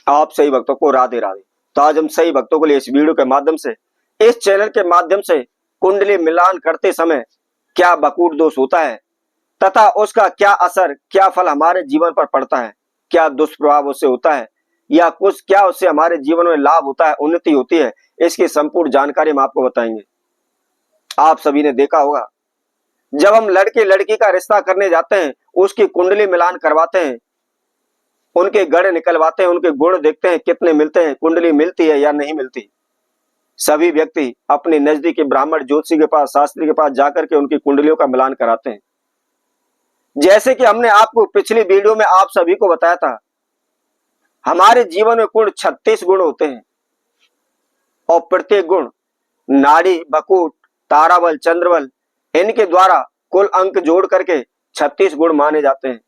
आप सही भक्तों को राधे राधे। तो आज हम सही भक्तों के लिए इस वीडियो के माध्यम से, इस चैनल के माध्यम से कुंडली मिलान करते समय क्या बकूट दोष होता है तथा उसका क्या असर, क्या फल हमारे जीवन पर पड़ता है, क्या दुष्प्रभाव उससे होता है या कुछ क्या उससे हमारे जीवन में लाभ होता है, उन्नति होती है, इसकी संपूर्ण जानकारी हम आपको बताएंगे। आप सभी ने देखा होगा, जब हम लड़के लड़की का रिश्ता करने जाते हैं, उसकी कुंडली मिलान करवाते हैं, उनके गढ़ निकलवाते हैं, उनके गुण देखते हैं कितने मिलते हैं, कुंडली मिलती है या नहीं मिलती। सभी व्यक्ति अपने नजदीकी ब्राह्मण ज्योतिषी के पास, शास्त्री के पास जाकर के उनकी कुंडलियों का मिलान कराते हैं। जैसे कि हमने आपको पिछली वीडियो में आप सभी को बताया था, हमारे जीवन में कुल 36 गुण होते हैं और प्रत्येक गुण नाड़ी, बकूट, ताराबल, चंद्रबल, इनके द्वारा कुल अंक जोड़ करके 36 गुण माने जाते हैं।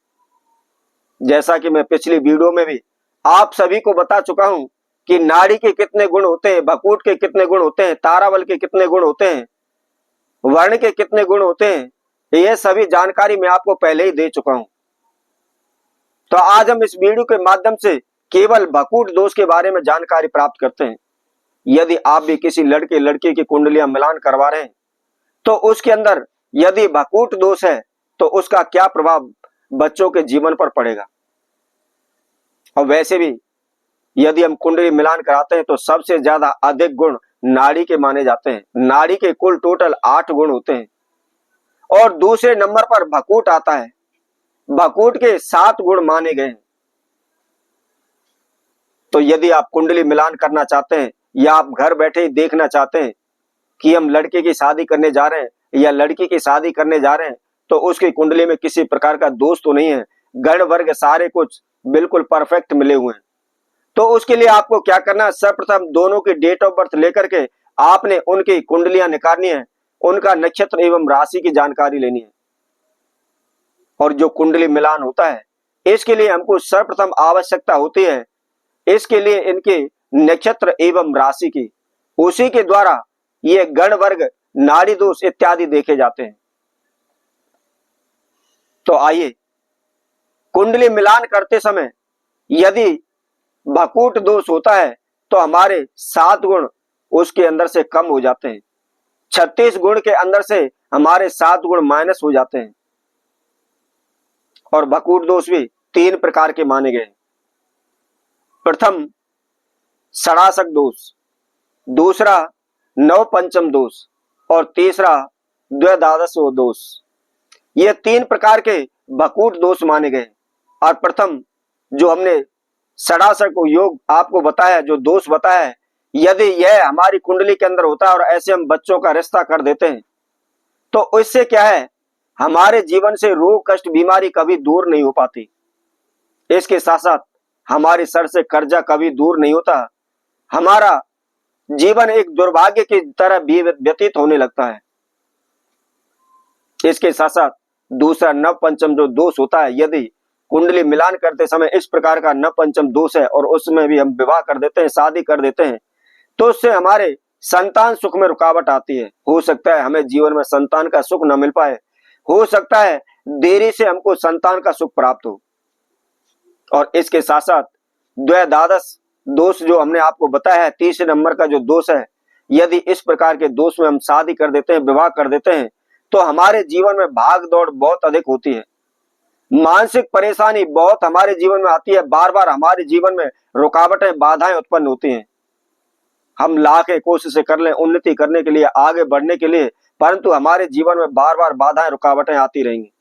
जैसा कि मैं पिछली वीडियो में भी आप सभी को बता चुका हूं कि नाड़ी के कितने गुण होते हैं, बकूट के कितने गुण होते हैं, ताराबल के कितने गुण होते हैं, वर्ण के कितने गुण होते हैं, ये सभी जानकारी मैं आपको पहले ही दे चुका हूं। तो आज हम इस वीडियो के माध्यम से केवल बकूट दोष के बारे में जानकारी प्राप्त करते हैं। यदि आप भी किसी लड़के लड़की की कुंडलियां मिलान करवा रहे हैं तो उसके अंदर यदि बकूट दोष है तो उसका क्या प्रभाव बच्चों के जीवन पर पड़ेगा। और वैसे भी यदि हम कुंडली मिलान कराते हैं तो सबसे ज्यादा अधिक गुण नाड़ी के माने जाते हैं। नाड़ी के कुल टोटल 8 गुण होते हैं और दूसरे नंबर पर बकूट आता है। बकूट के 7 गुण माने गए हैं। तो यदि आप कुंडली मिलान करना चाहते हैं या आप घर बैठे ही देखना चाहते हैं कि हम लड़के की शादी करने जा रहे हैं या लड़की की शादी करने जा रहे हैं तो उसकी कुंडली में किसी प्रकार का दोष तो नहीं है, गण वर्ग सारे कुछ बिल्कुल परफेक्ट मिले हुए हैं, तो उसके लिए आपको क्या करना है, सर्वप्रथम दोनों की डेट ऑफ बर्थ लेकर के आपने उनकी कुंडलियां निकालनी है, उनका नक्षत्र एवं राशि की जानकारी लेनी है। और जो कुंडली मिलान होता है इसके लिए हमको सर्वप्रथम आवश्यकता होती है, इसके लिए इनके नक्षत्र एवं राशि की, उसी के द्वारा ये गण वर्ग, नाड़ी दोष इत्यादि देखे जाते हैं। तो आइए, कुंडली मिलान करते समय यदि बकूट दोष होता है तो हमारे 7 गुण उसके अंदर से कम हो जाते हैं। 36 गुण के अंदर से हमारे 7 गुण माइनस हो जाते हैं। और बकूट दोष भी 3 प्रकार के माने गए। प्रथम षडाशक दोष, दूसरा नव पंचम दोष और तीसरा द्व्यदादश दोष। ये 3 प्रकार के बकूट दोष माने गए। और प्रथम जो हमने षडाशक योग आपको बताया, जो दोष बताया है, यदि यह हमारी कुंडली के अंदर होता है और ऐसे हम बच्चों का रिश्ता कर देते हैं तो इससे क्या है, हमारे जीवन से रोग कष्ट बीमारी कभी दूर नहीं हो पाती। इसके साथ साथ हमारे सर से कर्जा कभी दूर नहीं होता। हमारा जीवन एक दुर्भाग्य की तरह व्यतीत होने लगता है। इसके साथ साथ दूसरा नव पंचम जो दोष होता है, यदि कुंडली मिलान करते समय इस प्रकार का नव पंचम दोष है और उसमें भी हम विवाह कर देते हैं, शादी कर देते हैं, तो उससे हमारे संतान सुख में रुकावट आती है। हो सकता है हमें जीवन में संतान का सुख न मिल पाए, हो सकता है देरी से हमको संतान का सुख प्राप्त हो। और इसके साथ साथ द्व्यदादश दोष जो हमने आपको बताया है, तीसरे नंबर का जो दोष है, यदि इस प्रकार के दोष में हम शादी कर देते हैं, विवाह कर देते हैं, तो हमारे जीवन में भाग दौड़ बहुत अधिक होती है, मानसिक परेशानी बहुत हमारे जीवन में आती है, बार बार हमारे जीवन में रुकावटें, बाधाएं उत्पन्न होती हैं। हम लाख कोशिशें कर लें उन्नति करने के लिए, आगे बढ़ने के लिए, परंतु हमारे जीवन में बार बार बाधाएं, रुकावटें आती रहेंगी।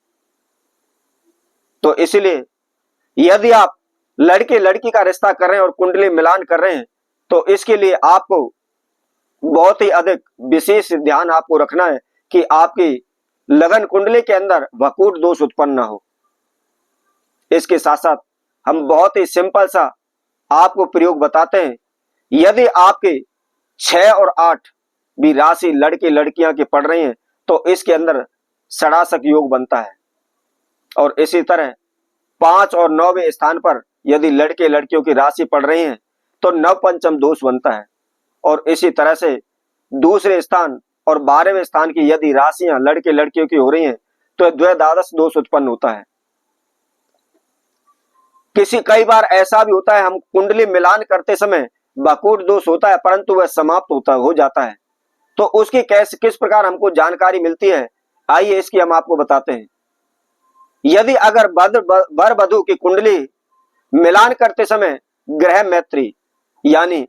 तो इसलिए यदि आप लड़के लड़की का रिश्ता कर रहे हैं और कुंडली मिलान कर रहे हैं तो इसके लिए आपको बहुत ही अधिक विशेष ध्यान आपको रखना है कि आपकी लगन कुंडली के अंदर बकूट दोष उत्पन्न ना हो। इसके साथ साथ हम बहुत ही सिंपल सा आपको प्रयोग बताते हैं। यदि आपके 6 और 8 भी राशि लड़के लड़कियां की पढ़ रही हैं तो इसके अंदर षडाशक योग बनता है। और इसी तरह 5 और 9वें स्थान पर यदि लड़के लड़कियों की राशि पढ़ रही हैं तो नव पंचम दोष बनता है। और इसी तरह से दूसरे स्थान और 12वें स्थान की यदि राशियां लड़के लड़कियों की हो रही हैं तो द्व्यदादश दोष उत्पन्न होता है। कई बार ऐसा भी होता है, हम कुंडली मिलान करते समय बकूट दोष होता है परंतु वह समाप्त हो जाता है। तो उसकी किस प्रकार हमको जानकारी मिलती है, आइए इसकी हम आपको बताते हैं। यदि अगर वर वधू की कुंडली मिलान करते समय ग्रह मैत्री यानी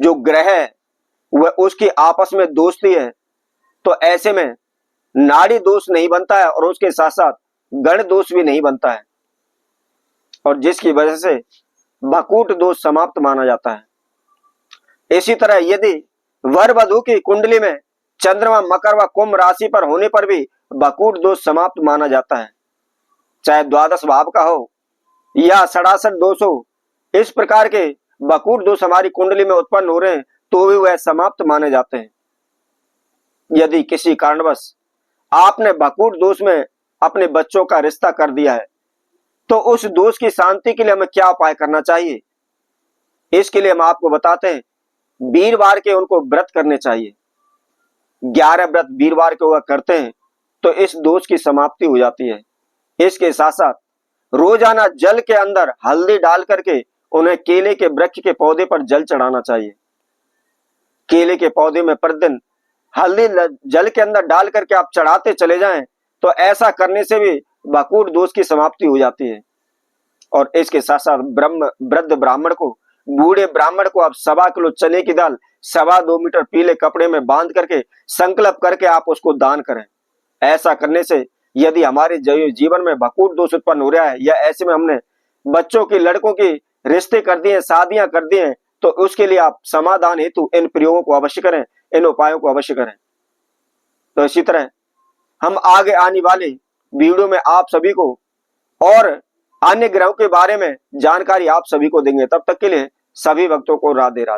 जो ग्रह है वह उसकी आपस में दोस्ती है, तो ऐसे में नाड़ी दोष नहीं बनता है और उसके साथ साथ गण दोष भी नहीं बनता है, और जिसकी वजह से बकूट दोष समाप्त माना जाता है। इसी तरह यदि वर वधू की कुंडली में चंद्रमा मकर व कुंभ राशि पर होने पर भी बकूट दोष समाप्त माना जाता है, चाहे द्वादश भाव का हो या षडासठ दोष हो। इस प्रकार के बकूट दोष हमारी कुंडली में उत्पन्न हो रहे हैं तो भी वह समाप्त माने जाते हैं। यदि किसी कारणवश आपने बकूट दोष में अपने बच्चों का रिश्ता कर दिया है तो उस दोष की शांति के लिए हमें क्या उपाय करना चाहिए, इसके लिए हम आपको बताते हैं। वीरवार के उनको व्रत करने चाहिए। 11 व्रत वीरवार के हुआ करते हैं तो इस दोष की समाप्ति हो जाती है। इसके साथ साथ रोजाना जल के अंदर हल्दी डाल करके उन्हें केले के वृक्ष के पौधे पर जल चढ़ाना चाहिए। केले के पौधे में प्रतिदिन हल्दी जल के अंदर डाल करके आप चढ़ाते चले जाएं तो ऐसा करने से भी बकूट दोष की समाप्ति हो जाती है। और इसके साथ साथ वृद्ध ब्राह्मण को, बूढ़े ब्राह्मण को आप 1.25 किलो चने की दाल 2.25 मीटर पीले कपड़े में बांध करके संकल्प करके आप उसको दान करें। ऐसा करने से यदि हमारे जीवन में बकूट दोष उत्पन्न हो रहा है या ऐसे में हमने बच्चों की, लड़कों की रिश्ते कर दिए, शादियां कर दी हैं, तो उसके लिए आप समाधान हेतु इन प्रयोगों को अवश्य करें, इन उपायों को अवश्य करें। तो इसी तरह हम आगे आने वाले वीडियो में आप सभी को और अन्य ग्रहों के बारे में जानकारी आप सभी को देंगे। तब तक के लिए सभी भक्तों को राधे राधे।